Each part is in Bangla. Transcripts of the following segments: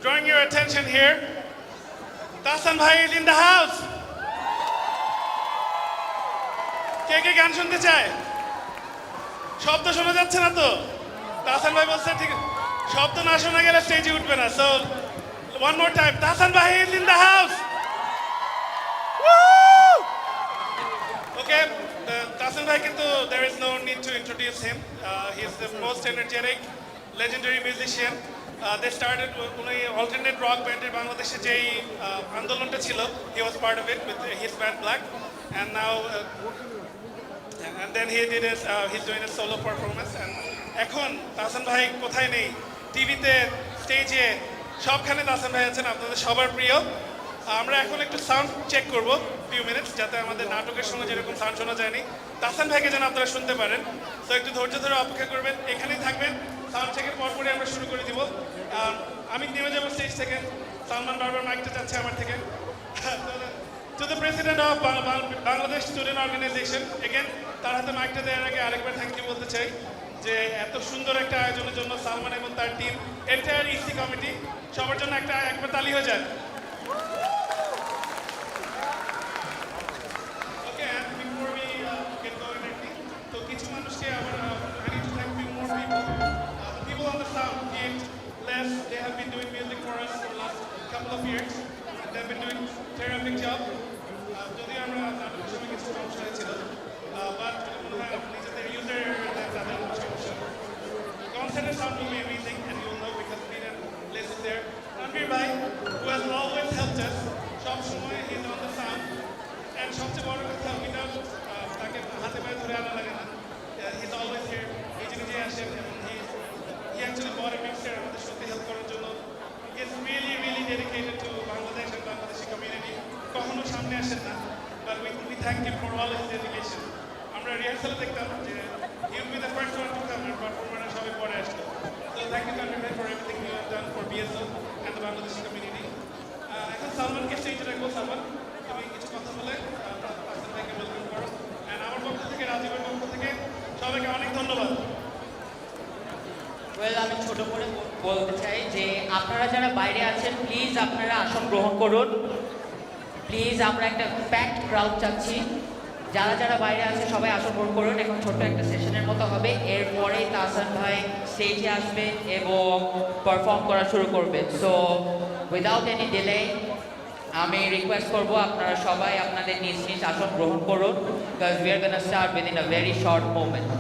Drawing your attention here, Tahsan Bhai is in the house. কে কে গান শুনতে চায়? শব্দ শোনা যাচ্ছে না তো? তাহসান ভাই বলছে ঠিক শব্দ না শোনা গেলে স্টেজে উঠবে না। So one more time, Tahsan ভাই ইজ ইন দ্য হাউস। ওকে, তাহসান ভাই কিন্তু there is no need to introduce him. He is the most energetic, legendary musician. They started উনি alternate rock ব্যান্ডের বাংলাদেশে যেই আন্দোলনটা ছিল, he was part of it with his band Black, and now and then he's doing a solo performance. And এখন তাহসান ভাই কোথায় নেই, টিভিতে, স্টেজে, সবখানে তাহসান ভাই আছেন, আপনাদের সবার প্রিয়। আমরা এখন একটু সাউন্ড চেক করব ফিউ মিনিটস, যাতে আমাদের নাটকের সঙ্গে যেরকম সাউন্ড শোনা যায়নি তাহসান ভাইকে যেন আপনারা শুনতে পারেন। তো একটু ধৈর্য ধরে অপেক্ষা করবেন, এখানেই থাকবেন। সাউন্ড চেকের পরপরই আমরা শুরু করে দিব। আমি নেমে যাবো স্টেজ থেকে। সালমান বারবার মাইকটা চাচ্ছে আমার থেকে। To the president of Bangladesh Student Organization, again তার হাতে মাইকটা দেওয়ার আগে আরেকবার থ্যাংক ইউ বলতে চাই যে এত সুন্দর একটা আয়োজনের জন্য সালমান এবং তার টিম, এন্টায়ার ইসি কমিটি, সবার জন্য একবার তালি হয়ে যায়। ওকে, and before we get going, তো কিছু মানুষকে আবার I need to thank few more people. The people on the sound, Kate, Les, they have been doing music for us for the last couple of years. They've been doing terrific job. যদিও আমরা নাটকের সময় কিছু সমস্যা হয়েছিল, বাট মনে হয় নিজেদের ইউজার তাদের সমস্যা। কনসার্টের sound will be amazing, and you will know because Pete and Les is there. Ranveer Bhai, who has always helped us, সব সময় he's on the sound, and সবচেয়ে বড় কথা without তাকে হাতে পায়ে ধরে আনা লাগে না, he's always here, নিজে আসেন, এবং he actually bought a mixer আমাদের সাথে হেল্প করার জন্য। He is really dedicated to Bangladesh and Bangladeshi community. কখনো সামনে আসেন না, but we thank him for all his dedication. আমরা রিহার্সালে দেখতাম যে he will be the first one to come and performer সবাই পরে আসতো। So thank you Ranveer Bhai for everything you have done for BSO and the Bangladeshi community. এখন সালমানকে স্টেজে রাখবো। সালমান, তুমি কিছু কথা বলে তাহসান ভাইকে ওয়েলকাম করো। and আমার পক্ষ থেকে, রাজীবের পক্ষ থেকে সবাইকে অনেক ধন্যবাদ। আমি ছোট করে বলতে চাই যে আপনারা যারা বাইরে আছেন প্লিজ আপনারা আসন গ্রহণ করুন। প্লিজ আমরা একটা প্যাকড ক্রাউড চাচ্ছি। যারা যারা বাইরে আছে সবাই আসন গ্রহণ করুন। এখন ছোট্ট একটা সেশনের মতো হবে, এরপরেই তাহসান ভাই স্টেজে আসবে এবং পারফর্ম করা শুরু করবে। সো উইদাউট এনি ডিলে আমি রিকোয়েস্ট করব আপনারা সবাই আপনাদের নিজ নিজ আসন গ্রহণ করুন, because we are gonna start within a very short moment.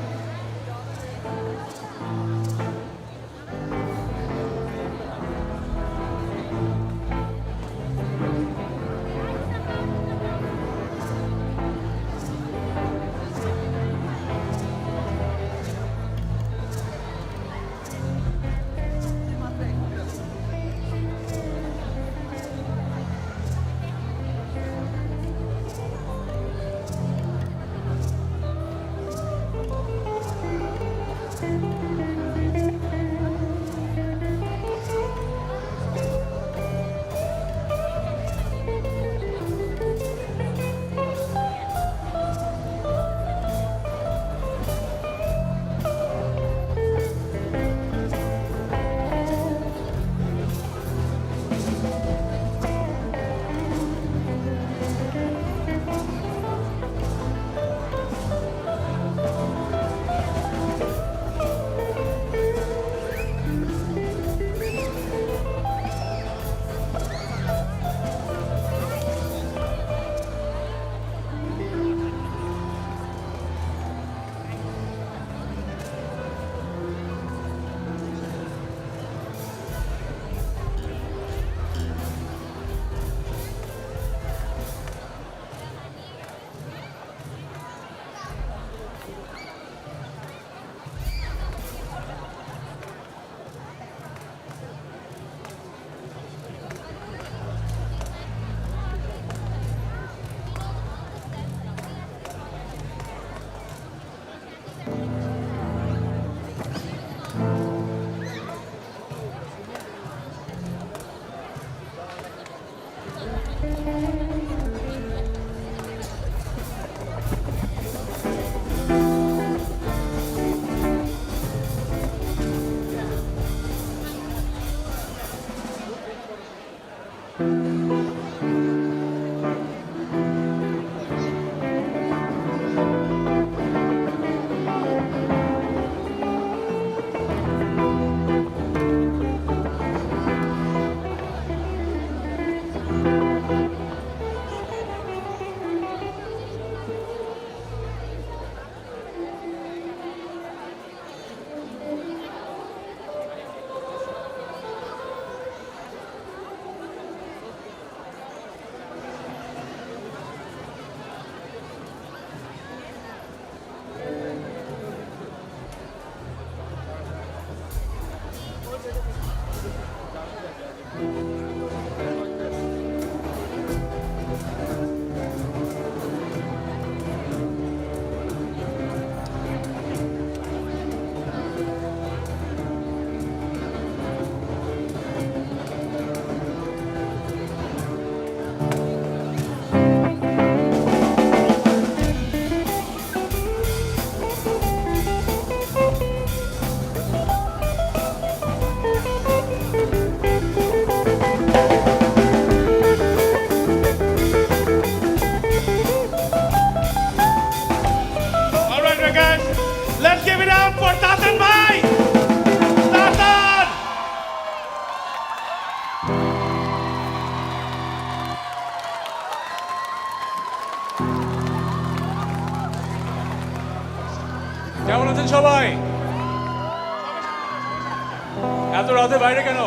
এত রাতে বাইরে কেন?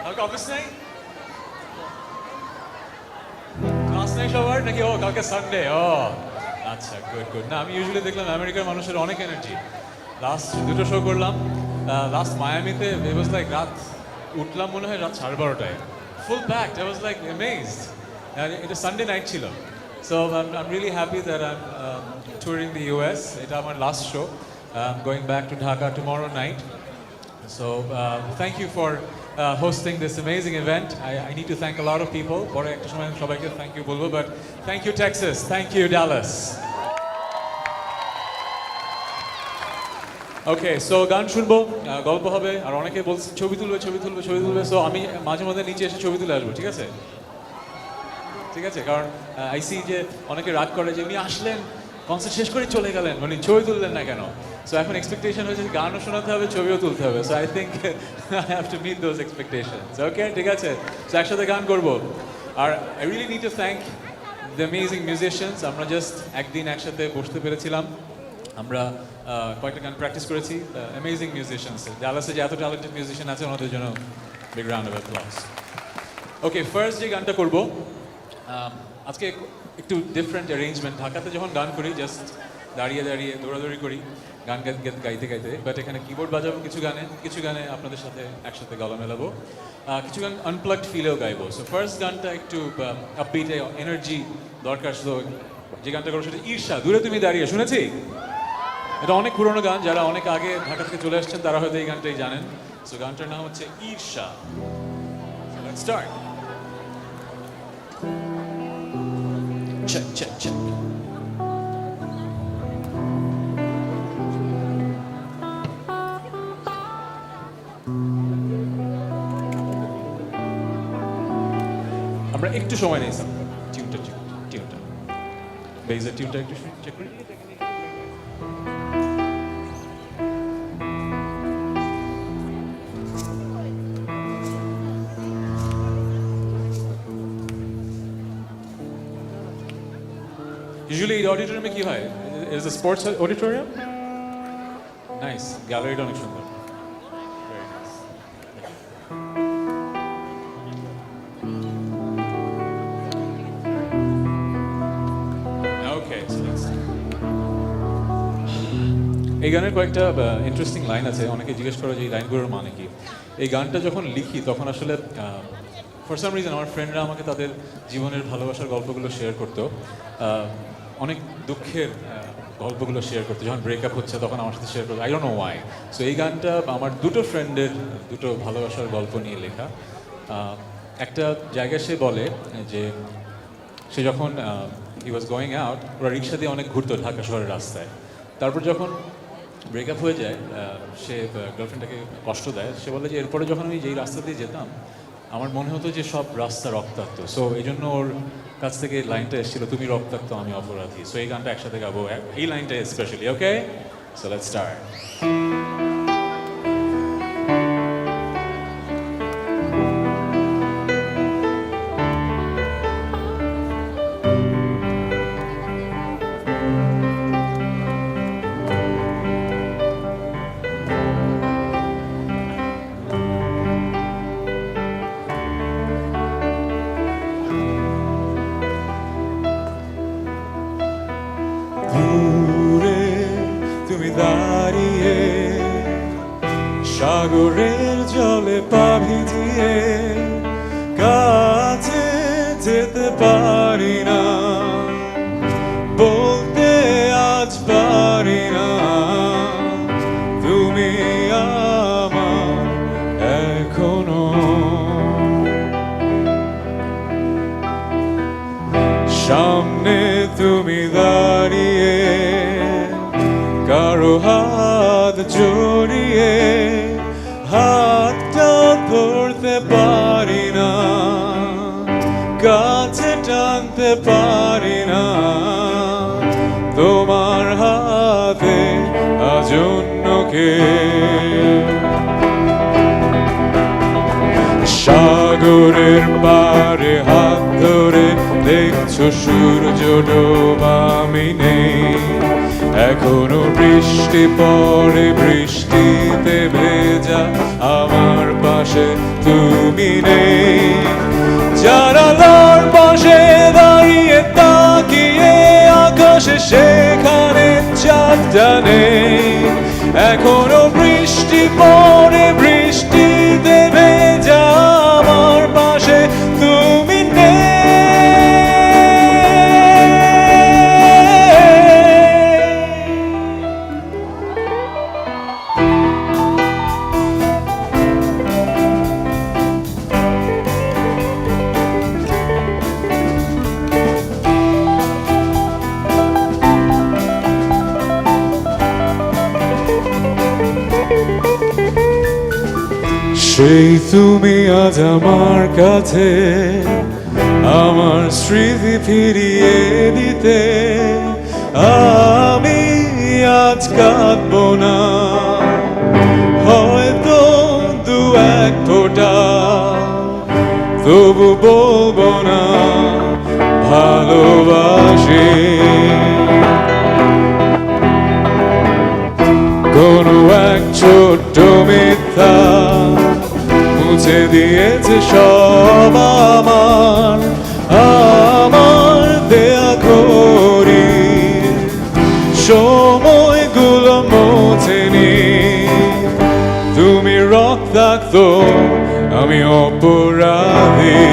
কালকে অফিস নেই? ক্লাস নেই সবার নাকি? ও কালকে সানডে। ও আচ্ছা, গুড গুড। না, আমি ইউজুয়ালি দেখলাম আমেরিকার মানুষের অনেক এনার্জি। লাস্ট দুটো শো করলাম, লাস্ট মায়ামিতে it was like রাত উঠলাম মনে হয় রাত 12:30টায়, full packed. I was like amazed. এটা সানডে নাইট ছিল। So I'm really happy that I'm touring the US. এটা আমার last show. I'm going back to Dhaka tomorrow night. So thank you for hosting this amazing event. I need to thank a lot of people. পরে একটা সময় সবাইকে thank you বলবো, but thank you Texas, thank you Dallas. Okay, so গান শুনবো, গল্প হবে, আর অনেকে বলছে ছবি তুলবে ছবি তুলবে ছবি তুলবে। সো আমি মাঝে মধ্যে নিচে এসে ছবি তুলে আসবো, ঠিক আছে? ঠিক আছে, কারণ আইসি যে অনেকে রাগ করে যে উনি আসলেন কনসার্ট শেষ করে চলে গেলেন, মানে ছবি তুললেন না কেন? সো এখন এক্সপেকটেশন হয়েছে গানও শোনাতে হবে, ছবিও তুলতে হবে। So I think I have to meet those expectations. Okay, ঠিক আছে, সো একসাথে গান করবো। আর I really need to thank the amazing musicians. আমরা জাস্ট একদিন একসাথে বসতে পেরেছিলাম, আমরা কয়েকটা গান প্র্যাকটিস করেছি। অ্যামেজিং মিউজিশিয়ানস, ডালাসে যে এত ট্যালেন্টেড মিউজিশিয়ান আছে ওনাদের জন্য big round of applause. Okay, first যে গানটা করবো আজকে একটু ডিফারেন্ট অ্যারেঞ্জমেন্ট। ঢাকাতে যখন গান করি জাস্ট দাঁড়িয়ে দাঁড়িয়ে দৌড়াদৌড়ি করি গান গাইতে গাইতে, বাট এখানে কিবোর্ড বাজাবো কিছু গানে আপনাদের সাথে একসাথে গলা মেলাবো, কিছু গান আনপ্লাগড ফিলেও গাইবো। সো ফার্স্ট গানটা একটু আপবিট এনার্জি দরকার। সো যে গানটা করবো সেটা ঈর্ষা, দূরে তুমি দাঁড়িয়ে। শুনেছি এটা অনেক পুরোনো গান, যারা অনেক আগে ঢাকা থেকে চলে আসছেন তারা হয়তো এই গানটাই জানেন। সো গানটার নাম হচ্ছে ঈর্ষা। Let's start. Check, check, check. আমরা একটু সময় নিয়েছিলাম টিউনটা বেজের টিউনটা একটু চেক করি। Usually এই অডিটোরিয়ামে কি হয়? Is a sports auditorium? Nice. গ্যালারিটা অনেক সুন্দর। Very nice. Okay, so let's এই গানের কয়েকটা ইন্টারেস্টিং লাইন আছে। অনেকে জিজ্ঞেস করে যে এই লাইনগুলোর মানে কি। এই গানটা যখন লিখি তখন আসলে ফর সাম রিজন আমার ফ্রেন্ডরা আমাকে তাদের জীবনের ভালোবাসার গল্পগুলো শেয়ার করতো, অনেক দুঃখের গল্পগুলো শেয়ার করতো। যখন ব্রেকআপ হচ্ছে তখন আমার সাথে শেয়ার করতো, I don't know Y. So এই গানটা আমার দুটো ফ্রেন্ডের দুটো ভালোবাসার গল্প নিয়ে লেখা। একটা জায়গায় সে বলে যে সে যখন হি ওয়াজ গোয়িং আউট, ওরা রিক্সা দিয়ে অনেক ঘুরতো ঢাকা শহরের রাস্তায়। তারপর যখন ব্রেকআপ হয়ে যায়, সে গার্লফ্রেন্ডটাকে কষ্ট দেয়। সে বলে যে এরপরে যখন আমি যেই রাস্তা দিয়ে যেতাম আমার মনে হতো যে সব রাস্তা রক্তাক্ত। সো এই জন্য ওর কাছ থেকে লাইনটা এসেছিল, তুমি রক্তাক্ত আমি অপরাধী। সো এই গানটা একসাথে গাবো, এই লাইনটা specially. Okay, so let's start. দূরে তুমি দাঁড়িয়ে সাগরের জলে পা ভিজিয়ে, কাছে যেতে পারি না, বলতে আজ পারি না তুমি আমার এখনো। সামনে তুমি দাঁড়িয়ে কারো হাত জড়িয়ে, হাতটা ধরতে পারি না, কাছে টানতে পারি না, তোমার হাতে আজ অন্য কেউ। সাগরের পারে হাত ধরে দেখছো সূর্য ডোবা, আমি নেই, এক এখনো বৃষ্টি পড়ে, বৃষ্টিতে ভেজা আমার পাশে তুমি নেই। জানালার পাশে দাঁড়িয়ে তাকিয়ে আকাশে, সেখানে চাঁদটা নেই। এখনো বৃষ্টি পড়ে, বৃষ্টিতে ভেজা আমার পাশে তুমি নেই। সেই তুমি আজ আমার কাছে, আমার স্মৃতি ফিরিয়ে দিতে। আমি আজ কাঁদবো না, হয়তো দু এক ফোঁটা, তবু বলবো না ভালোবাসি। কোনো এক ছোট্ট মিথ্যা মুছে দিয়েছে সব আমার, আমার দেয়া করি সময়গুলো মোছেনি। তুমি রক্তাক্ত, আমি অপরাধী।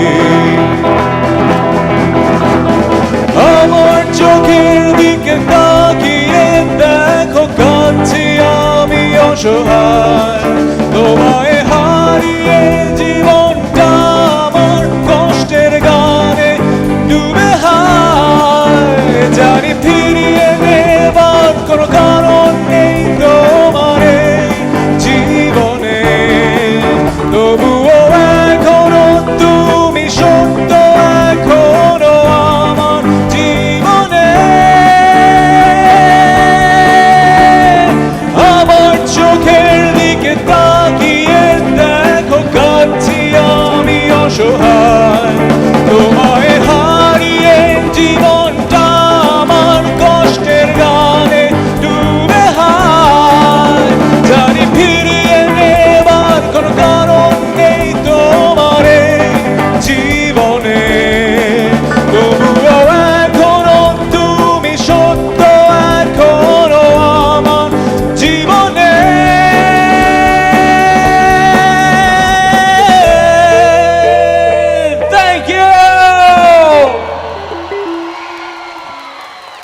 আমার চোখের দিকে তাকিয়ে দেখো, কাঁদছি আমি অসহায়। তোমায় হারিয়ে জীবনটা আমার কষ্টের গানে ডুবে হায়। জানি ফিরিয়ে নেবার কোনো কারণ নেই তোমার এই জীবনে, তবুও এখনো তুমি সত্য, এখনো আমার জীবনে। আমার চোখের দিকে তাকিয়ে দেখো, কাঁদছি আমি অসহায়। তোমায় হারিয়ে জীবনটা আমার কষ্টের গানে ডুবে হায়। জানি ফিরিয়ে নেবার কোনো কারণ নেই তোমার এই জীবনে, তবুও এখনো তুমি সত্য, এখনো আমার জীবনে। Thank you.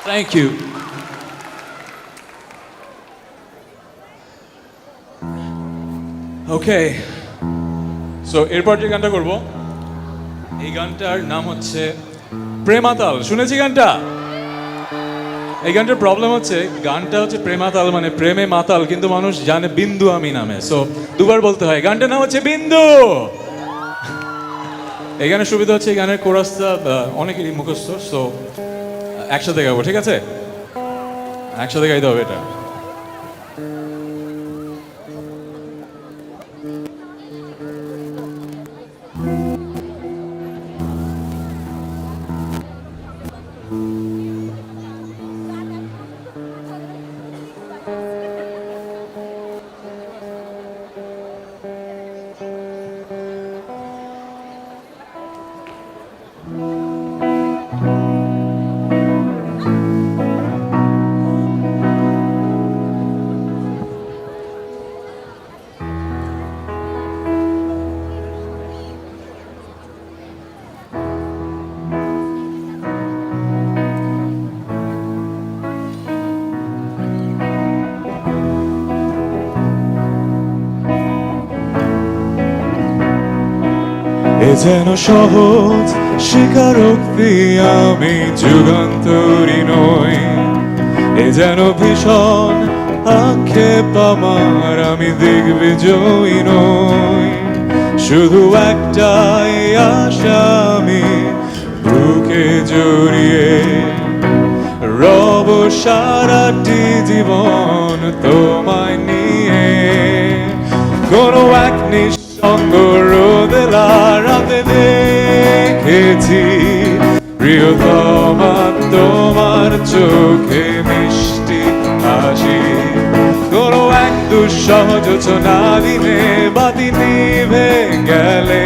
Thank you. Okay. So এরপর যে গানটা করব, এই গানটার নাম হচ্ছে প্রেমাতাল। শুনেছি গানটা? এই গানটার প্রবলেম হচ্ছে, গানটা হচ্ছে প্রেমাতাল মানে প্রেমে মাতাল, কিন্তু মানুষ জানে বিন্দু আমি নামে, সো দুবার বলতে হয়। গানটার নাম হচ্ছে বিন্দু। এই গানের সুবিধা হচ্ছে এই গানের কোরাসটা অনেকেরই মুখস্থ, সো একসাথে গাবো, ঠিক আছে? একসাথে গাইতে হবে এটা। এ যেন সহজ স্বীকারোক্তি, আমি যুগান্তরী নই। এ যেন ভীষণ আক্ষেপ আমার, আমি দিগ্বিজয়ী নই। শুধু একটাই আশা, আমি বুকে জড়িয়ে রব সারাটি জীবন তোমায় নিয়ে। কোনো এক নিঃসঙ্গ রোদেলা রাতে দেখেছি প্রিয়তমা তোমার চোখে মিষ্টি সহযোচনা দিনে বাতি নিভে গেলে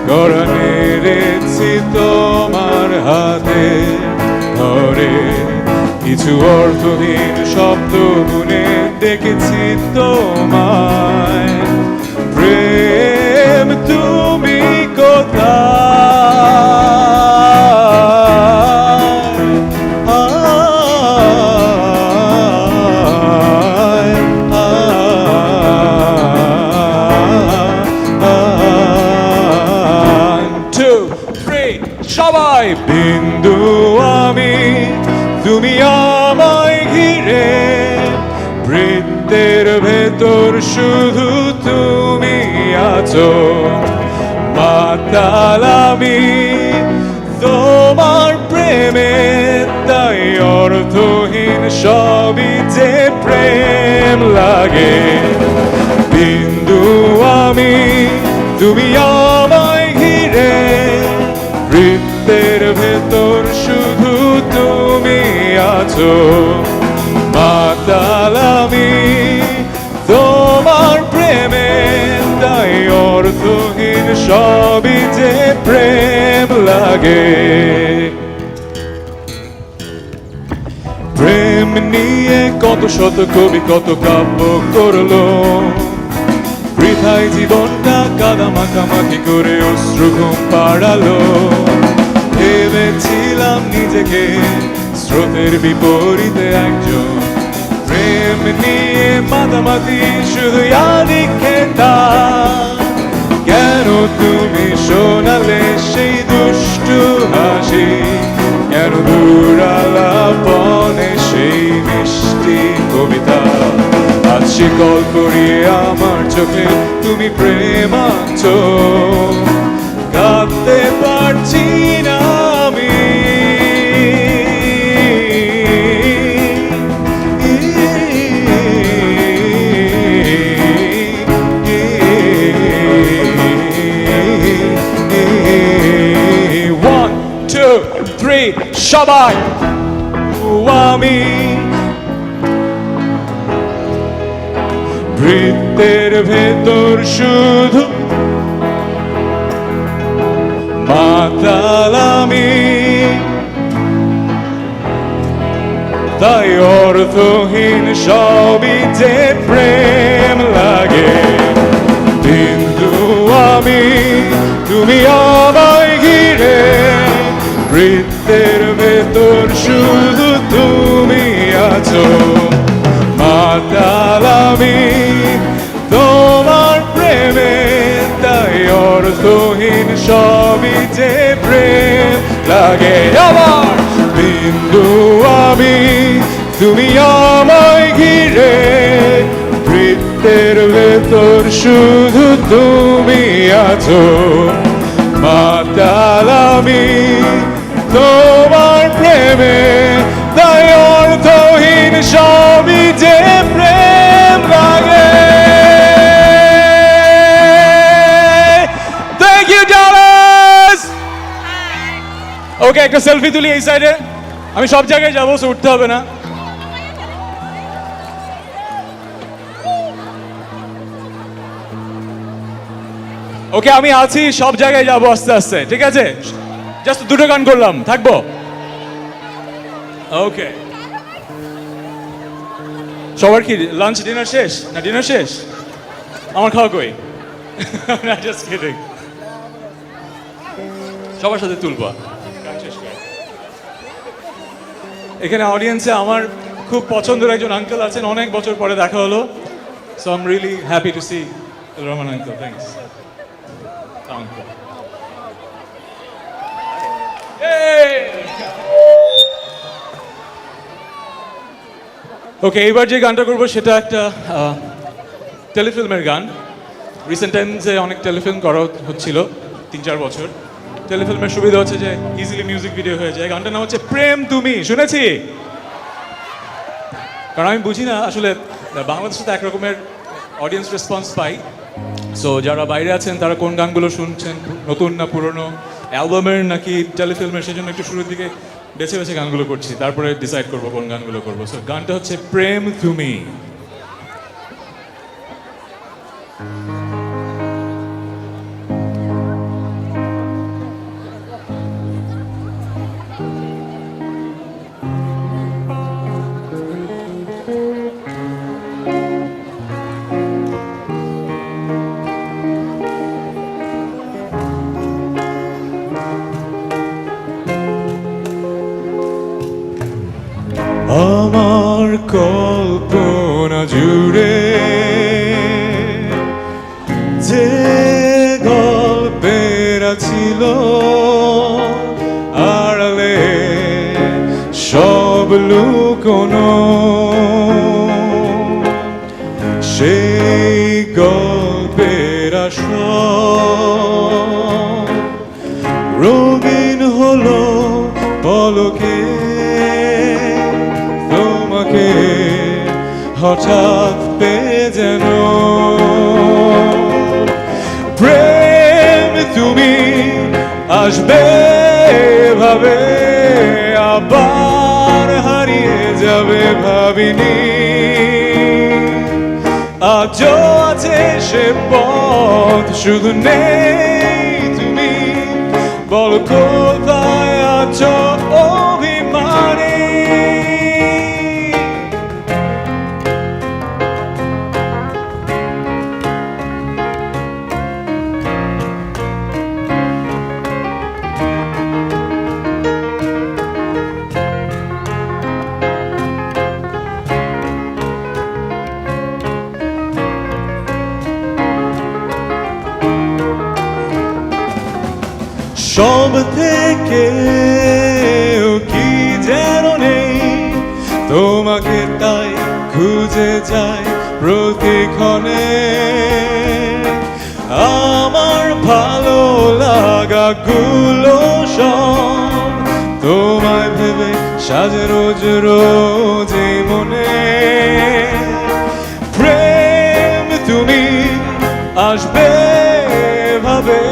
গড়া নেড়েছি তোমার হাতে ধরে কিছু অর্থহীন শব্দ গুনে ডেকেছি তোমায় প্রেম তুমি কোথায় সবাই বিন্দু আমি তুমি আমায় ঘিরে বৃত্তের ভেতর শুধু তুমি আছো মাতাল আমি তোমার প্রেমে তাই অর্থহীন সবই যে প্রেম লাগে বিন্দু আমি তুমি আমায় ঘিরে বৃত্তের ভেতর শুধু তুমি আছো মাতাল আমি তোমার প্রেমে তাই অর্থহীন সবই যে প্রেম লাগে প্রেম নিয়ে কত শত কবি কত কাব্য করলো বৃথায় জীবনটা কাদা মাখামাখি করে অশ্রু ঘুম পাড়ালো ভেবেছিলাম নিজেকে স্রোতের বিপরীতে একজন প্রেম নিয়ে মাতামাতি শুধু আদি খেতা কেন তুমি শোনালে সেই দুষ্টু হাসি কেন দূরালাপনে সেই মিষ্টি কবিতা আজ শিকল করিয়ে আমার চোখে তুমি প্রেম আছো কাঁদতে পারছি না আমি One, two, three, সবাই আমি বৃত্তের ভেতর শুধু মাতাল আমি তাই অর্থহীন সবই যে প্রেম লাগে কিন্তু আমি তুমি আমায় ঘিরে বৃত্তের ভেতর শুধু তুমি আছো মাতাল আমি তোমার প্রেমে তাই অর্থহীন সবই যে প্রেম লাগে আমার বিন্দু আমি তুমি আমায় ঘিরে বৃত্তের ভেতর শুধু তুমি আছো মাতাল আমি তোমার প্রেমে তাই অর্থহীন সবই যে প্রেম লাগে থ্যাংক ইউ ডালাস ওকে একটা সেলফি তুলি এই সাইডে আমি সব জায়গায় যাবো সো উঠতে হবে না ওকে আমি আছি সব জায়গায় যাবো আস্তে আস্তে ঠিক আছে জাস্ট দুটো গান করলাম থাকবো ওকে সবার কি লাঞ্চ ডিনার শেষ না ডিনার শেষ আমার খাওয়া কই না জাস্ট কিডিং সবার সাথে তুলবা গান শেষ করে এখানে অডিয়েন্সে আমার খুব পছন্দের একজন আঙ্কেল আছেন অনেক বছর পরে দেখা হলো so I am really happy to see Rahman uncle thanks uncle okay এইবার যে গানটা করবো সেটা একটা টেলিফিল্মের গান রিসেন্ট টাইমসে অনেক টেলিফিল্ম করা হচ্ছিল 3-4 বছর টেলিফিল্মের সুবিধা হচ্ছে যে ইজিলি মিউজিক ভিডিও হয়ে যায় গানটার নাম হচ্ছে প্রেম তুমি শুনেছি কারণ আমি বুঝি না আসলে বাংলাদেশে তো একরকমের অডিয়েন্স রেসপন্স পাই সো যারা বাইরে আছেন তারা কোন গানগুলো শুনছেন নতুন না পুরনো অ্যালবামের নাকি টেলিফিল্মের সেজন্য একটু শুরুর দিকে বেছে বেছে গানগুলো করছি তারপরে ডিসাইড করবো কোন গানগুলো করবো সো গানটা হচ্ছে প্রেম তুমি ছিল আড়ালে সব লুকোনো, সেই গল্পের আসর রঙিন হলো পলকে, তোমাকে হঠাৎ পেয়ে যেন। প্রেম তুমি আসবে ভাবে, আবার হারিয়ে যাবে ভাবিনি। আজও আছে সে পথ, শুধু নেই তুমি। বল কোথায় আছো অভিমানী? সব থেকে কি যেন নেই, তোমাকে তাই খুঁজে যাই প্রতিক্ষণে। আমার ভালো লাগাগুলো সব তোমায় ভেবে সাজে রোজ রোজ এই মনে। প্রেম তুমি আসবে ভাবে,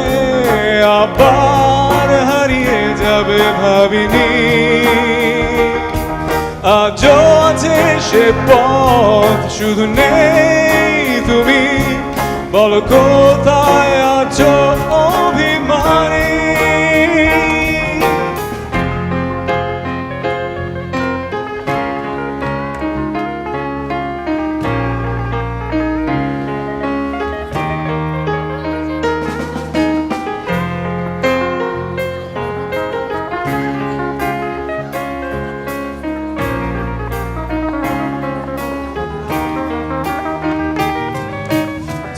আবার হারিয়ে যাবে ভাবিনি। আজও আছে সে পথ, শুধু নেই তুমি। বলো কোথায় আছো অভিমানী?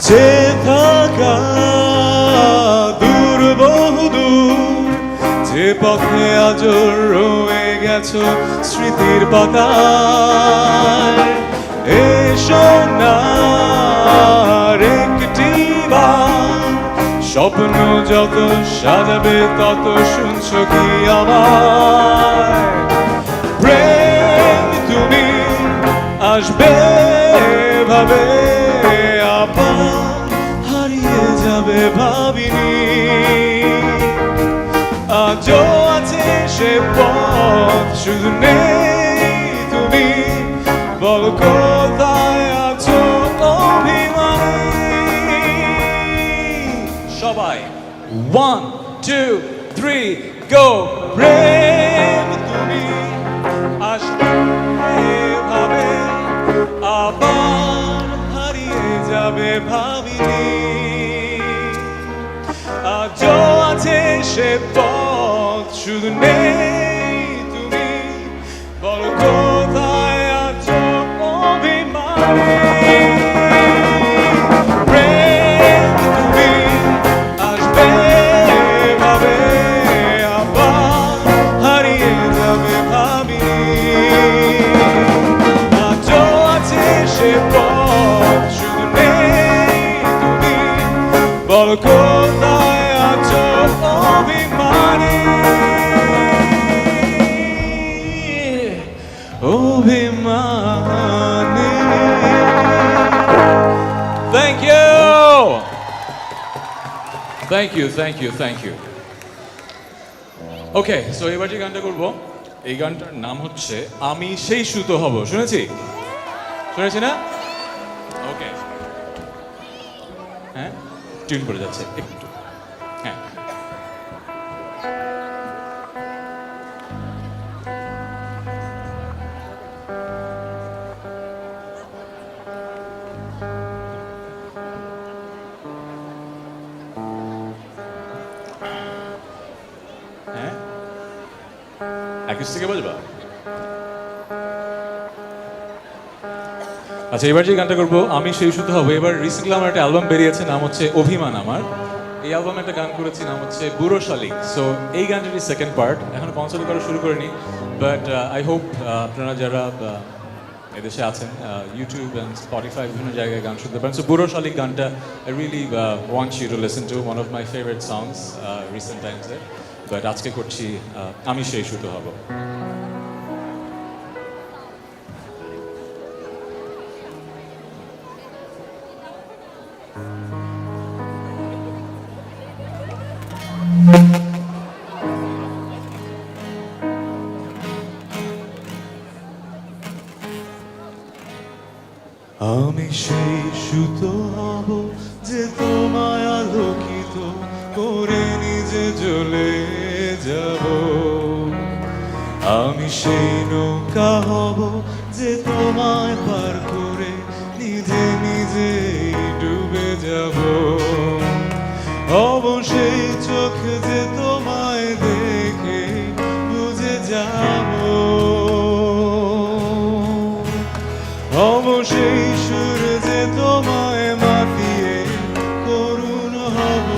যে থাকা দূর বহুদূর, যে পথে আজ রয়ে গেছো স্মৃতির পাতায়। এসো না একটি বার, স্বপ্ন যত সাজাবে তত শুনছো কি আমার? প্রেম তুমি আসবে ভাবে, আবার হারিয়ে যাবে ভাবিনি। আজও আছে সে পথ, শুধু নেই তুমি। বল কোথায় আছো অভিমানী? সবাই 1 2 3 গো। প্রেম তুমি আসবে ভাবে, আবার হারিয়ে যাবে ভাবিনি। আজও আছে সে পথ, শুধু নেই তুমি। বল কোথায় আছো অভিমানী? প্রেম তুমি আসবে ভাবে, আবার হারিয়ে যাবে ভাবিনি। আজও আছে সে পথ, শুধু নেই তুমি। বল কোথায় আছো অভিমানী? অভিমানী। Thank you, thank you, thank you, thank you. Okay, so এবার যে গানটা করবো, এই গানটার নাম হচ্ছে আমি সেই সুতো হব। শুনেছি না? ওকে, হ্যাঁ, টিউন করে যাচ্ছে একটু। হ্যাঁ, হ্যাঁ, অ্যাকুস্টিকে বাজবা। আচ্ছা, এবার যে গানটা করবো আমি সেই শুদ্ধ হবো। এবার রিসেন্টলি আমার একটা অ্যালবাম বেরিয়েছে, নাম হচ্ছে অভিমান আমার। এই অ্যালবামে একটা গান করেছি, নাম হচ্ছে বুড়ো শালিক। সো এই গানটারই সেকেন্ড পার্ট, এখনো কনসার্ট করা শুরু করিনি, বাট আই হোপ আপনারা যারা এদেশে আছেন ইউটিউব অ্যান্ড স্পটিফাই বিভিন্ন জায়গায় গান শুনতে পারেন। সো বুড়ো শালিক গানটা I really want you to listen to, one of my favourite songs recent টাইমসে। বাট আজকে করছি আমি সেই শুধু হব। আমি সেই সুতো হব যে তোমায় আলোকিত করে নিজে জ্বলে যাব। আমি সেই নৌকা হব যে তোমায় পার করে নিজে নিজে ডুবে যাব। হব সেই চোখ যে তোমায় দেখে বুঝে যাব। হব সেই সুর যে তোমায় মাতিয়ে করুণ হব।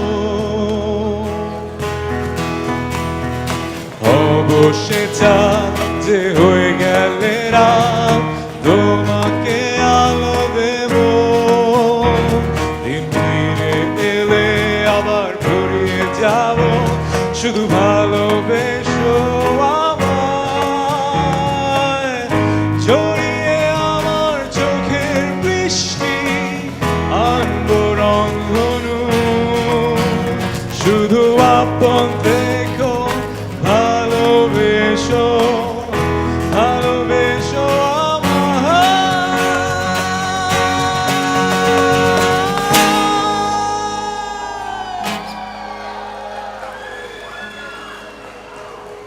হব সে চাঁদ যে হয়ে গেলে রাত তোমাকে আলো দেব। দিন ফিরে এলে আবার ঘুরিয়ে যাব, শুধু ভালোবেসো আমায়। জড়িয়ে আমার চোখের বৃষ্টি আনবো রংধনু, শুধু আপন দেখো ভালোবেসো, ভালোবেসো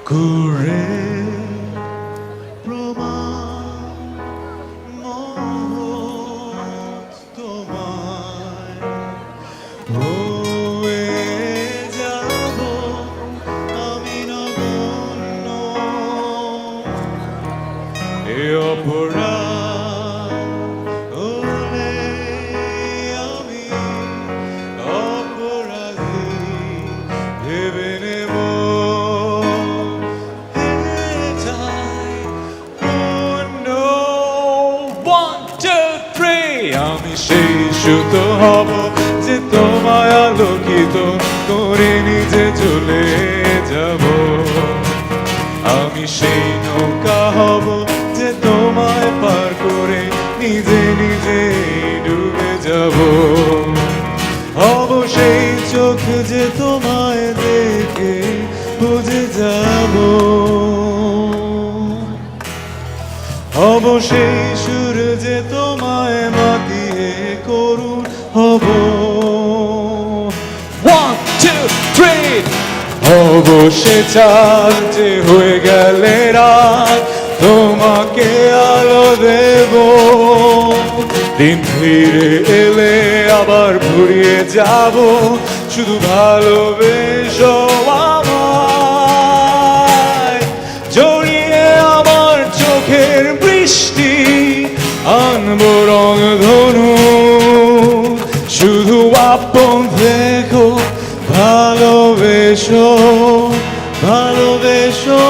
ঘুরে প্রমাণ মহৎ তোমায় হয়ে যাব আমি নগণ্য। এ অপরাধ হলে আমি অপরাধী ভেবে নেব। আমি সেই সুতো হব যে তোমায় আলোকিত করে নিজে চলে যাব। আমি সেই নৌকা হব যে তোমায় পার করে নিজে নিজে ডুবে যাব। হব সেই চোখ যে তোমায় দেখে বুঝে যাব। হব সেই সুর যে তোমায় মাতিয়ে করুণ হব। 1, 2, 3 হব সে চাঁদ যে হয়ে গেলে রাত তোমাকে আলো দেব। দিন ফিরে এলে আবার ঘুরিয়ে যাব, শুধু ভালোবেসো আমায়। জড়িয়ে আমার চোখের বৃষ্টি আনবো রংধনু, শুধু আপন দেখো ভালোবেসো, ভালোবেসো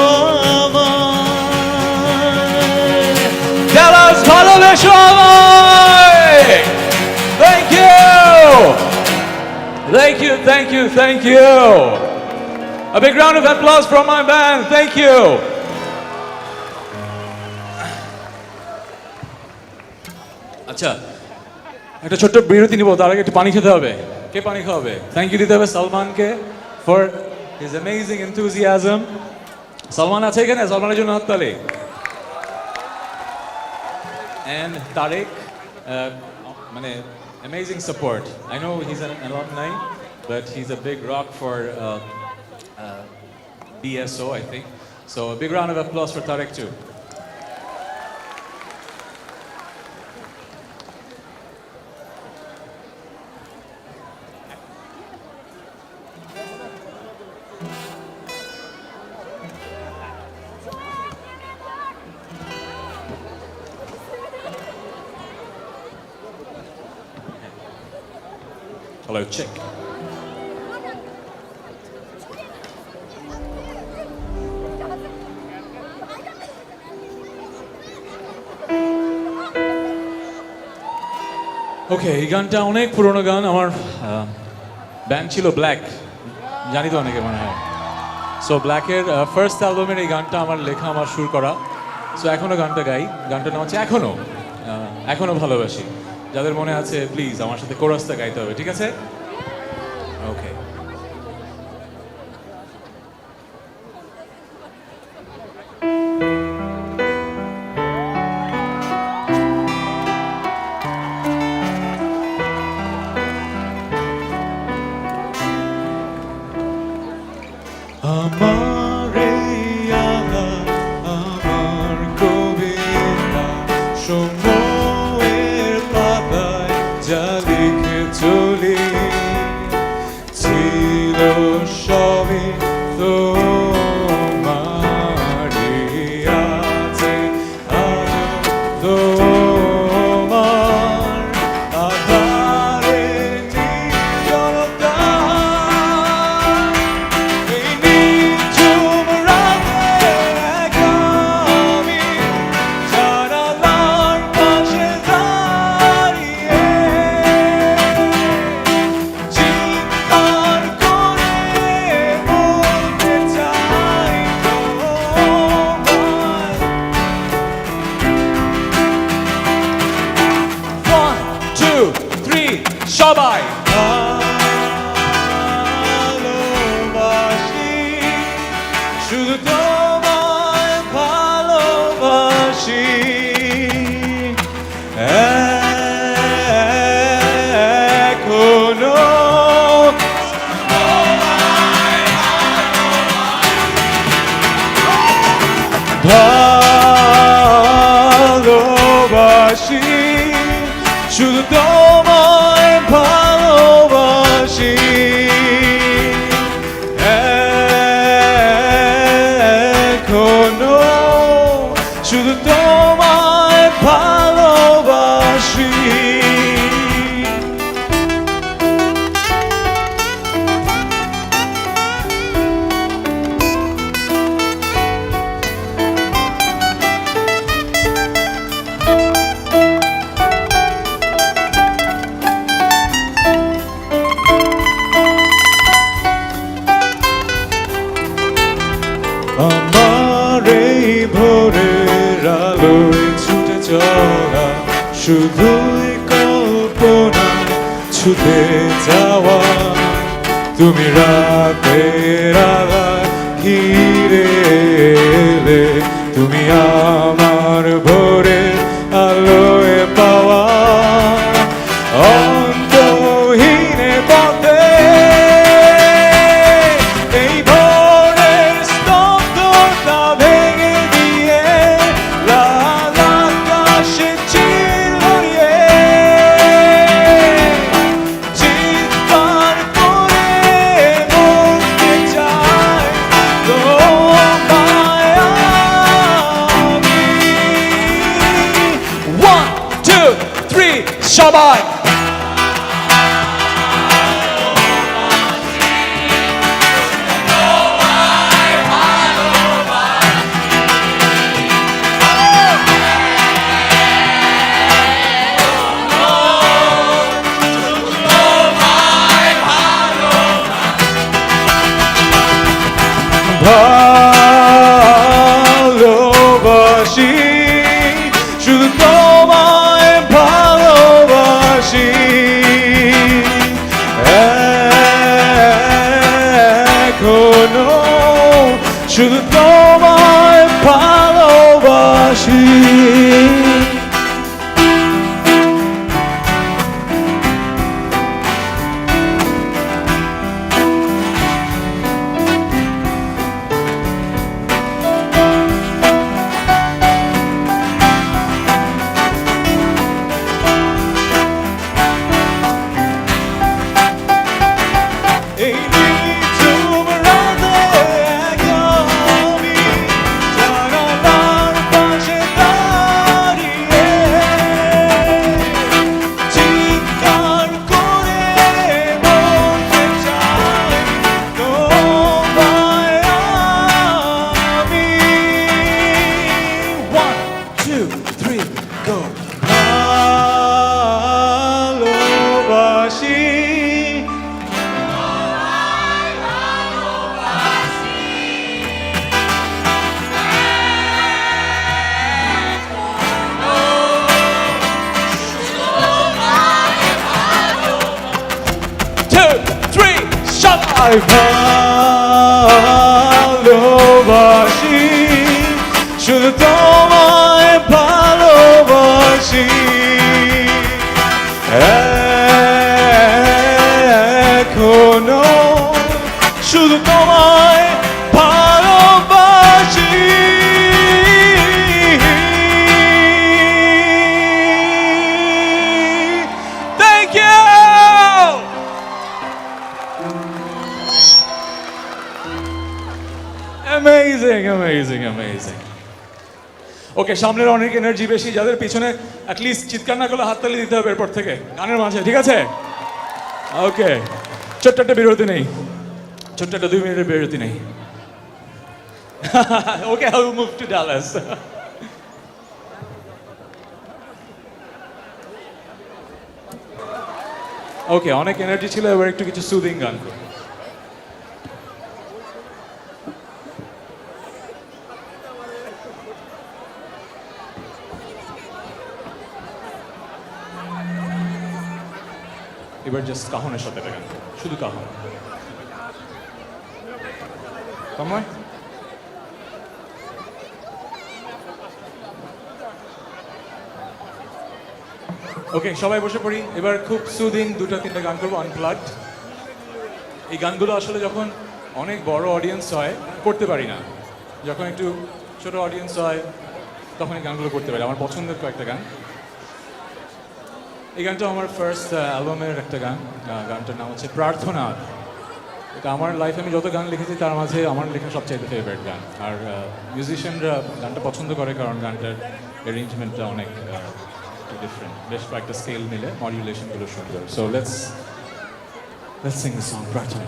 আমায়। Dallas, ভালোবেসো আমায়। Thank you, thank you, thank you, thank you. A big round of applause from my band. Thank you. আচ্ছা, একটা ছোট্ট বিরতি নিব, তার আগে একটু পানি খেতে হবে। কে পানি খাওয়াবে? থ্যাংক ইউ দিতে হবে সালমানকে for his amazing enthusiasm. Salman আছে এখানে? সালমানের জন্য হাততালি। অ্যান্ড তারেক, মানে amazing support. I know he's an alumni, but he is a big rock for BSO, I think. So a big round of applause for Tarek too. Hello, check. ওকে, এই গানটা অনেক পুরোনো গান। আমার ব্যান্ড ছিল ব্ল্যাক, জানি তো অনেকে মনে হয়। সো ব্ল্যাকের ফার্স্ট অ্যালবামের এই গানটা আমার লেখা, আমার সুর করা। সো এখনও গানটা গাই। গানটার নাম হচ্ছে এখনও ভালোবাসি। যাদের মনে আছে প্লিজ আমার সাথে কোরাসটা গাইতে হবে, ঠিক আছে? ওকে। আমার এই আহার, আমার কবিতা, সময়ের পাতায় যা লিখে চলি, ছিল সবই তোমারই, আছে আজও তোমার আধারে নীরবতা। এই নিঝুম রাতে আমি জানালার পাশে দাঁড়িয়ে চিৎকার করে বলতে চাই তোমায়। 1, 2, 3, সবাই ভালোবাসি, শুধু তোমায় ভালোবাসি। এখনো ভালোবাসি, শুধু তোমায় ভালোবাসি। এখনো শুধু তোমায় ভালোবাসি। আমার এই ভোরের আলোয় ছুটে চলা শুধুই কল্পনা, ছুটে যাওয়া তুমি রাতের আধার ঘিরে এলে, তুমি আমার ভোরের আলোয় পাওয়া অন্তহীনে পথে। এই ভোরের স্তব্ধতা ভেঙে দিয়ে লাল আকাশে চিরুনিয়ে চিৎকার করে বলতে চাই তোমায় আমি। 1, 2, 3, সবাই ভালোবাসি, শুধু তোমায় ভালোবাসি। এখনো শুধু তোমায় ভালোবাসি। এই নিঝুম রাতে আমি তোমায় ভালোবাসি, শুধু তোমায় ভালোবাসি। এখনো শুধু তোমায় ভালোবাসি। Thank you! Amazing, amazing, amazing. ওকে, সামনের অনেক এনার্জি বেশি, যাদের পিছনে অ্যাটলিস্ট চিৎকার না করলে হাততালি দিতে হবে এরপর থেকে গানের মাঝে, ঠিক আছে? ওকে, ছোট্ট একটা বিরতি নেই, ছোট্ট একটা 2 মিনিটের বিরতি নেই। ওকে, I will move to Dallas. ওকে, অনেক এনার্জি ছিল, এবার একটু কিছু সুদিং গান করি। এবার জাস্ট কাহনের সাথে একটা গান করি, শুধু কাহন। সময় ওকে, সবাই বসে পড়ি। এবার খুব সুদিং 2-3টা গান করবো আনপ্লাগড। এই গানগুলো আসলে যখন অনেক বড় অডিয়েন্স হয় করতে পারি না, যখন একটু ছোট অডিয়েন্স হয় তখন এই গানগুলো করতে পারি। আমার পছন্দের কয়েকটা গান। এই গানটা আমার ফার্স্ট অ্যালবামের একটা গান, গানটার নাম হচ্ছে প্রার্থনা। এটা আমার লাইফে আমি যত গান লিখেছি তার মাঝে আমার লেখা সবচাইতে ফেভারিট গান। আর মিউজিশিয়ানরা গানটা পছন্দ করে কারণ গানটার অ্যারেঞ্জমেন্টটা অনেক ডিফারেন্ট, বেশ কয়েকটা স্কেল মিলে মডুলেশনগুলো সুন্দর। So let's Singh the song প্রার্থনা।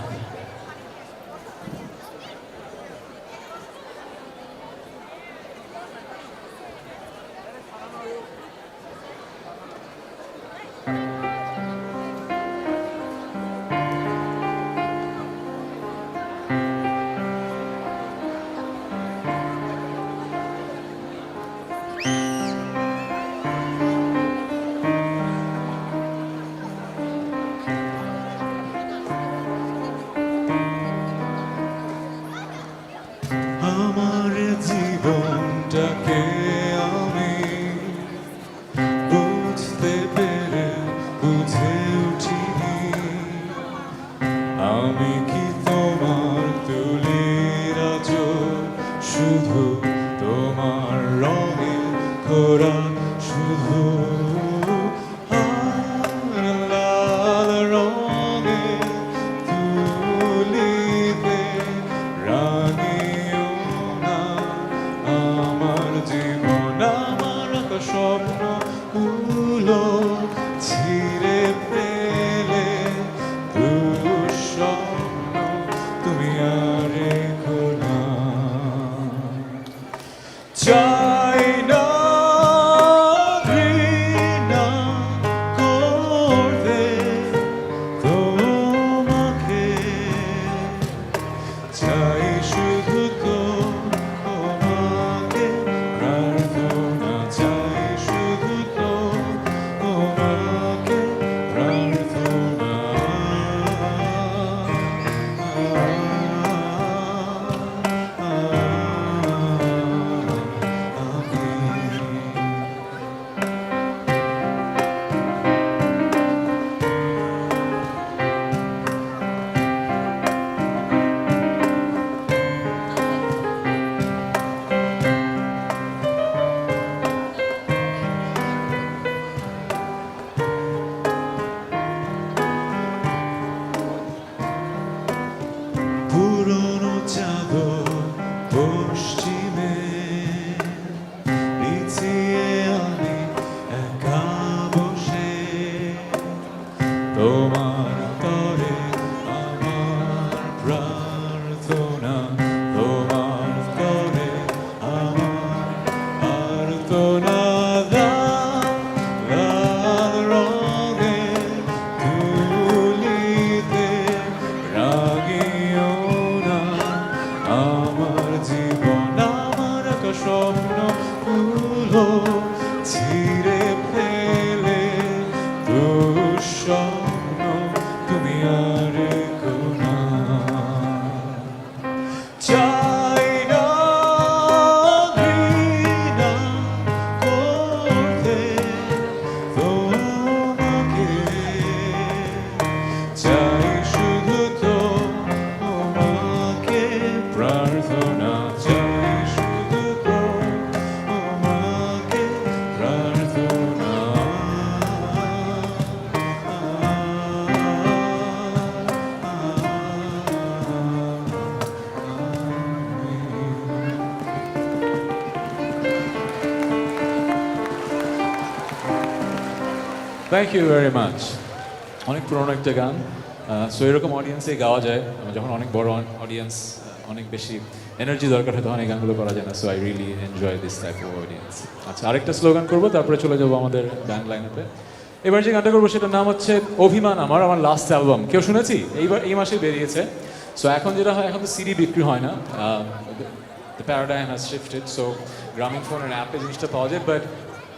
আমার জীবনটাকে আমি বুঝতে পেরে বুঝে উঠিনি, আমি কি তোমার তুলির আঁচল, শুধু তোমার রঙে খোরা, শুধু লাল রঙে তুলিতে রাঙিও না আমার জীবন, আমার স্বপ্ন গুলো ছিঁড়ে ফেলে দুঃস্বপ্ন তুমি আর রেখো না। চাই না ঘৃণা করতে তোমাকে, চাই শুধু তোমাকে প্রার্থনা, চাই শুধু তোমাকে প্রার্থনা। পুরনো চাদর পশ্চিমে বিছিয়ে আমি একা বসে, তোমার তরে আমার প্রার্থনা, তোমার তরে আমার আর্তনা। লাল রঙে তুলিতে রাগিও না আমার জীবন, আমার স্বপ্ন গুলো ছিঁড়ে ফেলে দুঃস্বপ্ন তুমি আর রেখো না। Thank you very much. অনেক পুরনো একটা গান, সো এরকম অডিয়েন্সে গাওয়া যায় যখন অনেক বড় অডিয়েন্স, অনেক বেশি এনার্জি দরকার হয় তখন এই গানগুলো করা যায় না। So I really enjoy this type of audience. আচ্ছা, আরেকটা স্লোগান করবো, তারপরে চলে যাবো আমাদের ব্যান্ড লাইন আপে। এবার যে গানটা করবো সেটার নাম হচ্ছে অভিমান আমার, আমার লাস্ট অ্যালবাম। কেউ শুনেছি? এই মাসে বেরিয়েছে। সো এখন যেটা হয়, এখন তো সিডি বিক্রি হয় না, the paradigm has shifted. So Grameen ফোনের অ্যাপে জিনিসটা পাওয়া যায়, বাট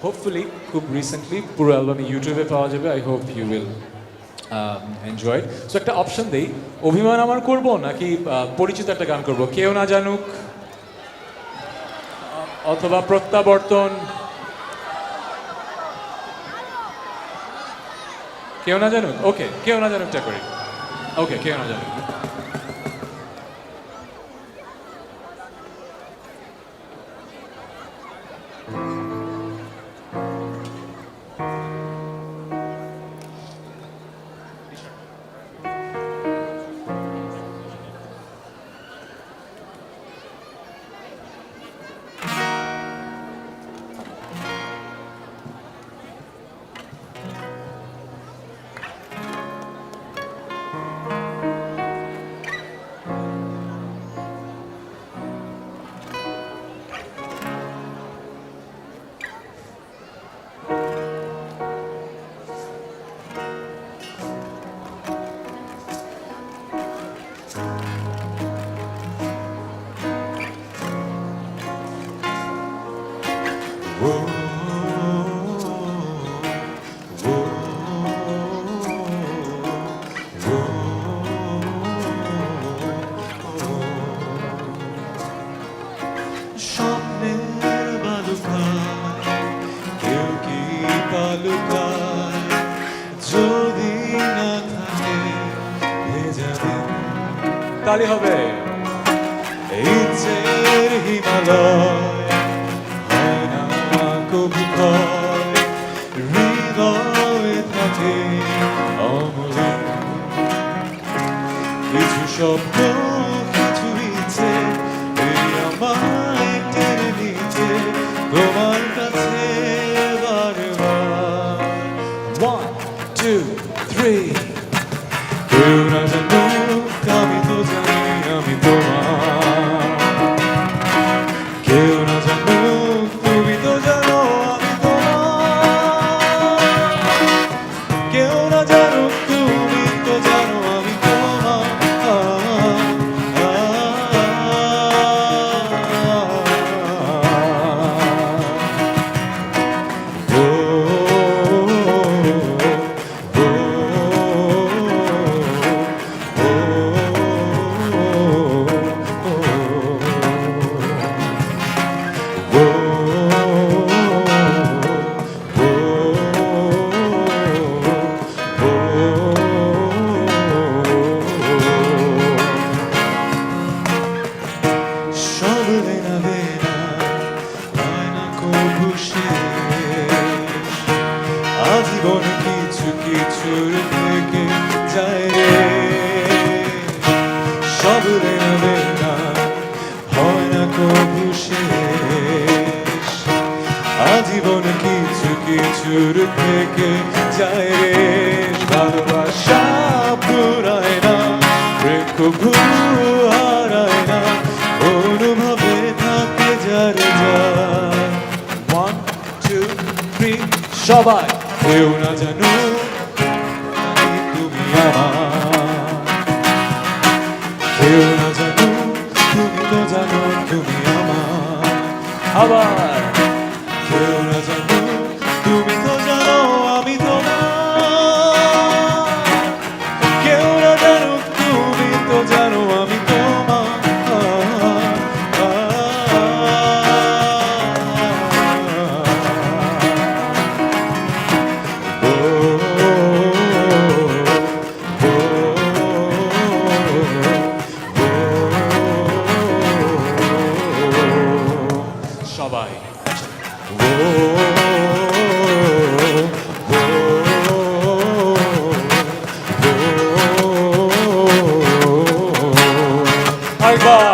হোপফুলি খুব রিসেন্টলি পুরো অ্যালবাম ইউটিউবে পাওয়া যাবে। I hope you will enjoy. So একটা অপশন দেই, অভিমান আমার করব নাকি পরিচিত একটা গান করব, কেউ না জানুক অথবা প্রত্যাবর্তন? কেউ না জানুক, ওকে, কেউ না জানুকটা করি। ওকে, কেউ না জানুক। স্বপ্নের বালুকায় কেউ কি বালুকায় যদি না থাকে ভেজা দিন, তালি হবে। ইচ্ছের হিমালয় হয় না কবু ক্ষয়, হৃদয়ে থাকে অমলিন কিছু শব্দ, কিছু ইচ্ছে, এই আমায় টেনে নিচ্ছে তোমার কাছে বারবার। 1, 2, 3। কেউ না জানুক আমি তো জানি আমি তোমার, কেউ না জানুক তুমি তো জানো আমি তোমার, কেউ না জানুক তুমি তো জানো আমি তোমার। সব লেনা দেনা হয় না কবু শেষ, আজীবন কিছু কিছুর থেকে যায় রে। সব লেনা দেনা হয় না কবু শেষ, আজীবন কিছু কিছুর থেকে যায় রে। ভালোবাসা পুরায় না, প্রেম কবু হারায় না, অনুভবে থাকে যার যার। 1, 2, 3, সবাই। কেউ না জানুক জানি তুমি আমার, কেউ না জানুক তুমি তো জানো তুমি আমার, আবার কেউ না জানুক তুমি তো জানো আমি তোমার, কেউ না জানুক তুমি তো জানো আমি তোমার। সবাই। আরেকবার।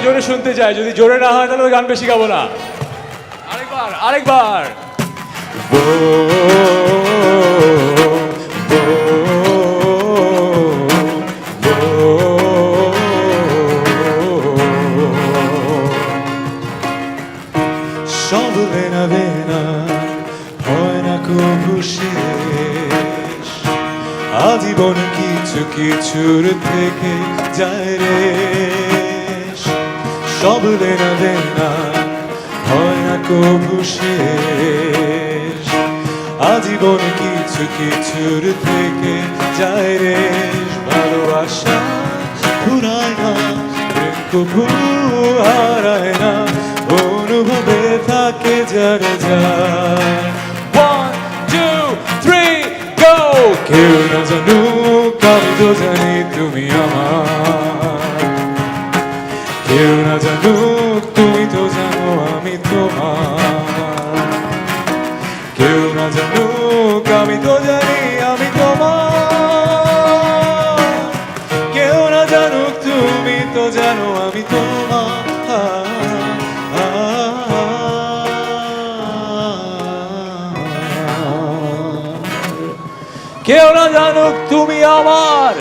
জোরে শুনতে চাই, যদি জোরে না হয় তাহলে তো গান বেশি গাবো না। আরেকবার আরেকবার। সব লেনা দেনা হয় না কবু শেষ, আজীবন কিছু কিছুর থেকে যায় রে। সব লেনা দেনা হয় না কবু শেষ, আজীবন কিছু কিছুর থেকে যায় রে। ভালোবাসা ফুরায় না, প্রেম কবু হারায় না, অনুভবে থাকে যারা যায়। 1 2 3 গো। কেউ না জানুক আমি তো জানি তুমি আমার, কেউ না জানুক তুমি তো জানো আমি তোমার, কেউ না জানুক আমি তো জানি আমি তোমার, কেউ না জানুক তুমি তো জানো আমি তোমার। কেউ না জানুক তুমি আমার,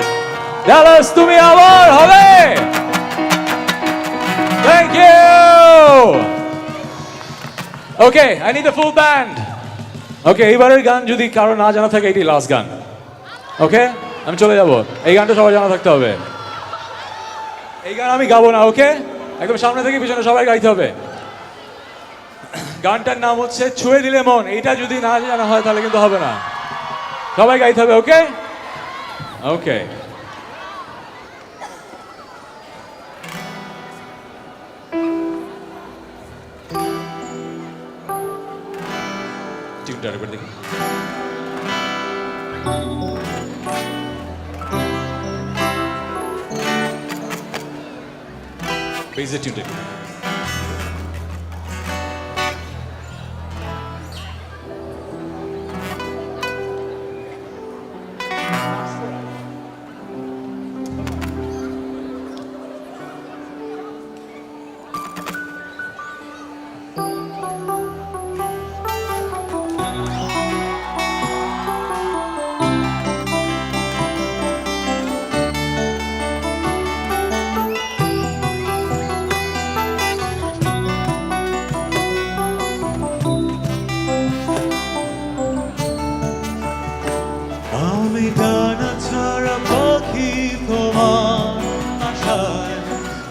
ডালাস তুমি আমার হবে। Thank you. Okay, I need a full band. Okay, এইবারের গান যদি কারো না জানা থাকে এটি লাস্ট গান। ওকে, আমি চলে যাব। এই গানটা সবাই জানা থাকতে হবে। এই গান আমি গাবো না, ওকে? একদম সামনে থেকে পিছনে সবাই গাইতে হবে। গানটার নাম হচ্ছে ছুঁয়ে দিলে মন। এইটা যদি না জানা হয় তাহলে কিন্তু হবে না, সবাই গাইতে হবে। ওকে ওকে। টিউনটা আরেকবার দেখি। বেজের টিউনটা একটু। আমি ডানা ছাড়া পাখি তোমার আশায়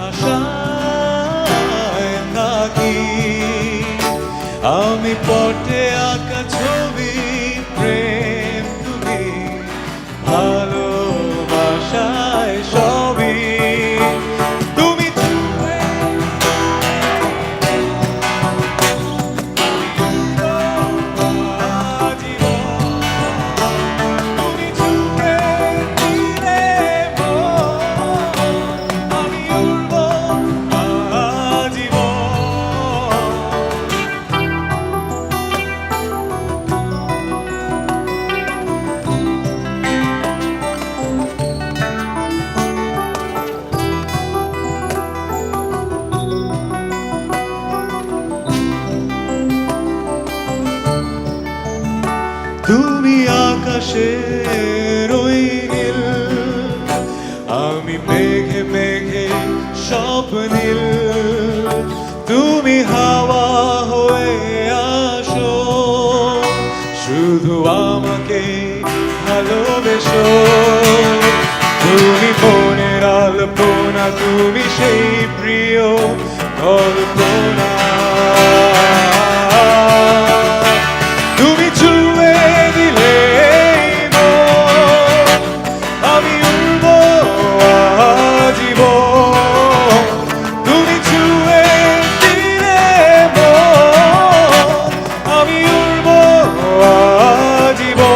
আশায় থাকি, আমি পটে আঁকা ছবি প্রেম তুমি ভালোবাসায় সবই তুমি ছুঁয়ে তুমি ছুঁয়ে দিলে আমি উড়ব আজীবন। তুমি আকাশের ওই নীল, আমি মেঘে মেঘে স্বপ্নীল, তুমি হাওয়া হয়ে আসো, শুধু আমাকে ভালোবেসো। তুমি মনের আলপনা, তুমি সেই প্রিয় কল্পনা, তুমি ছুঁয়ে দিলে মন, আমি উড়ব আজীবন। তুমি ছুঁয়ে দিলে মন, আমি উড়ব আজীবন।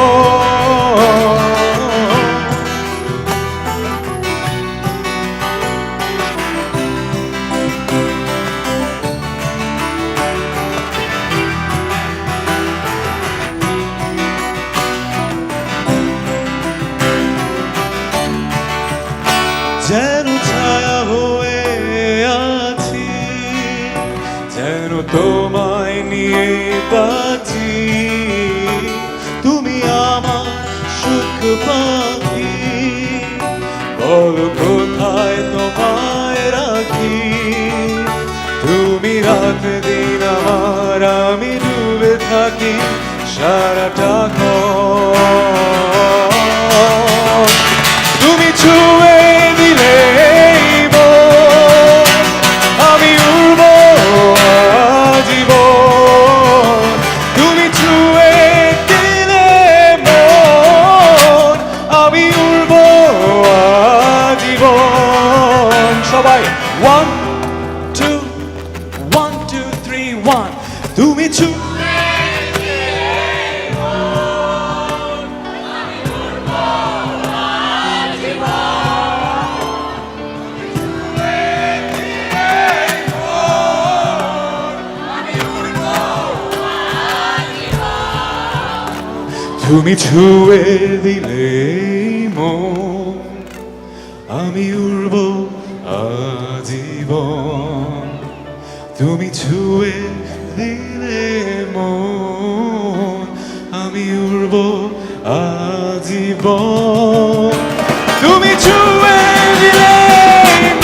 তোমায় নিয়ে বাঁচি, তুমি আমার সুখ পাখি, বলো কোথায় তোমায় রাখি, তুমি রাত দিন আমার, আমি ডুবে থাকি সারাটা ক্ষণ। তুমি ছুঁয়ে দিলে আমি উড়ব জীবন, তুমি ছুঁয়ে দিলে মন, আমি উড়ব জীবন। সবাই 1 2 1 2 3 1 তুমি ছুঁয়ে তুমি ছুঁয়ে দিলে মন, আমি উড়ব আজীবন, তুমি ছুঁয়ে দিলে মন, আমি উড়ব আজীবন, তুমি ছুঁয়ে দিলে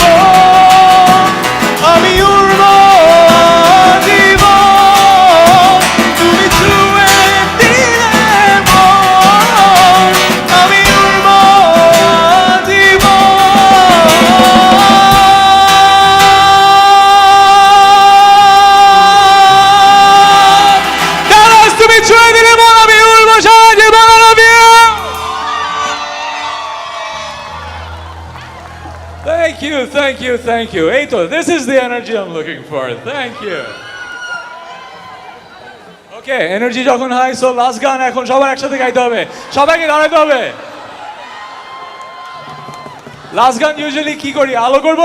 মন, আমি উড়ব আজীবন, তুমি ছুঁয়ে দিলে মন, আমি উড়ব আজীবন। Dallas, তুমি ছুঁয়ে দিলে মন, আমি উড়ব সারা জীবন। I love you. Thank you, thank you, thank you. এই তো, this is the energy I'm looking for. Thank you. Okay, energy যখন হাই, so last গান এখন সবার একসাথে গাইতে হবে, সবাইকে দাঁড়াতে হবে। লাস্ট গান ইউজুয়ালি কি করি, আলো করব?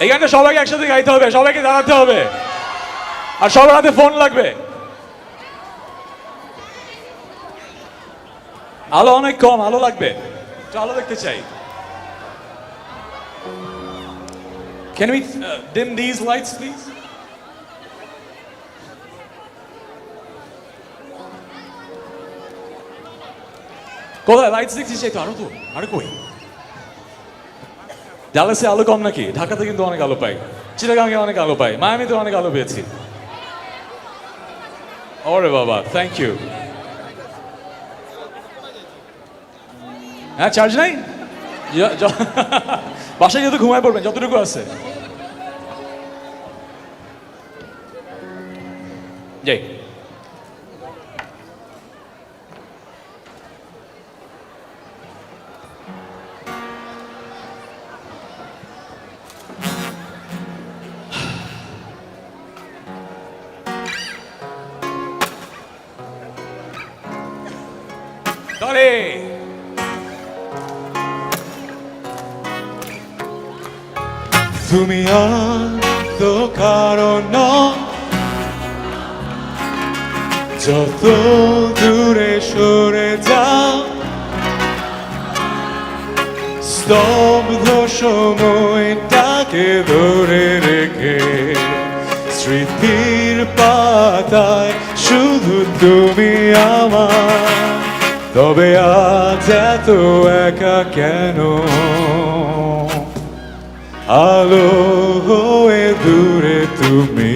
এই গানটা সবাইকে একসাথে গাইতে হবে, সবাইকে দাঁড়াতে হবে, আর সবার হাতে ফোন লাগবে। আলো অনেক কম, আলো লাগবে, একটু আলো দেখতে চাই। Can we dim these lights, please? কোথায় লাইটস দেখতে চাই তো, আরো তো, আরো কই? ডালাসে আলো কম নাকি? ঢাকাতে কিন্তু অনেক আলো পাই, চিটাগাংয়ে অনেক আলো পাই, মায়ামিতে অনেক আলো পেয়েছি। ওরে বাবা, থ্যাংক ইউ। হ্যাঁ, চার্জ নাই? বাসায় যেহেতু ঘুমায় পড়বেন, যতটুকু আছে। যাই। Dale! তুমি আর তো কারণ যত দূরে সরে যাও, স্তব্ধ সময়টাকে ধরে রেখে স্মৃতির পাতায় শুধু তুমি আমার। তবে আজ এত একা কেন, আলো হয়ে দূরে তুমি।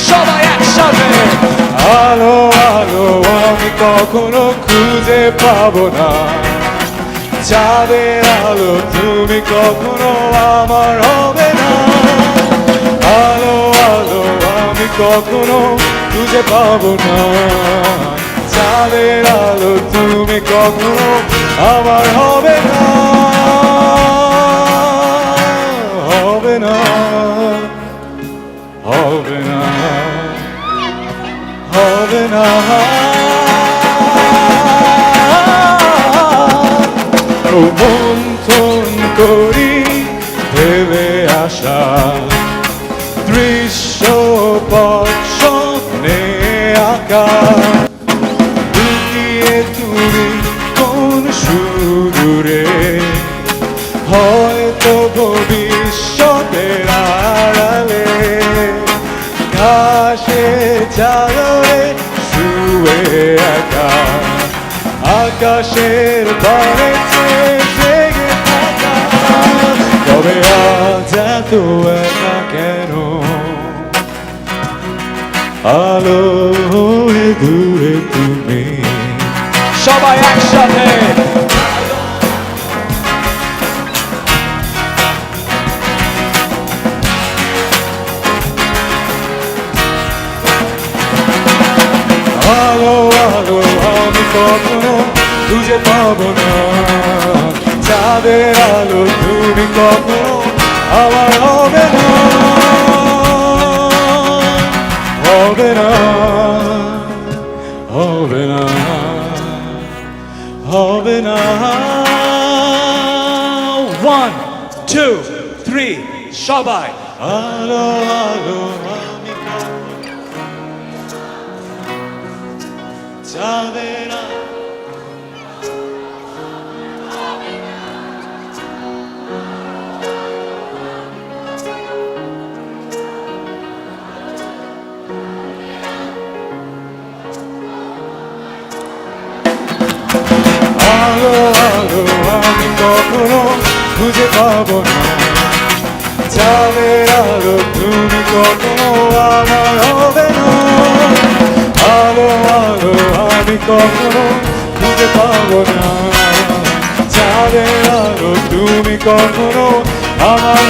সবাই একসাথে, আলো আলো আমি কখনো খুঁজে পাবো না, চাঁদের আলো তুমি কখনো আমার হবে না। আলো আলো আমি কখনো খুঁজে পাবো না, চাঁদের আলো তুমি কখনো আমার হবে না, হবে না, হবে না, হবে না। মন্থন করি ভেবে আসা দৃশ্য পথ স্বপ্নে আঁকা, লুকিয়ে তুমি কোন সুদূরে, হয়তো ভবিষ্যতের আড়ালে আকাশের পানে চেয়ে জেগে থাকা, তবে আজ এত একা কেন? আলো হয়ে দূরে তুমি, সবাই একসাথে। আলো আলো আমি কখনো খুঁজে পাবো না, চাঁদের আলো তুমি কখনো আমার হবে না, হবে না, হবে না, হবে না। 1 2 3 সবাই আলো আলো আমি চাঁদের আলো। আলো আলো আমি কখনো খুঁজে পাবো না, চাঁদের আলো তুমি কখনো আমার হবে না, আলো আলো আমি কখনো খুঁজে পাবো না, চাঁদের আলো তুমি কখনো আমার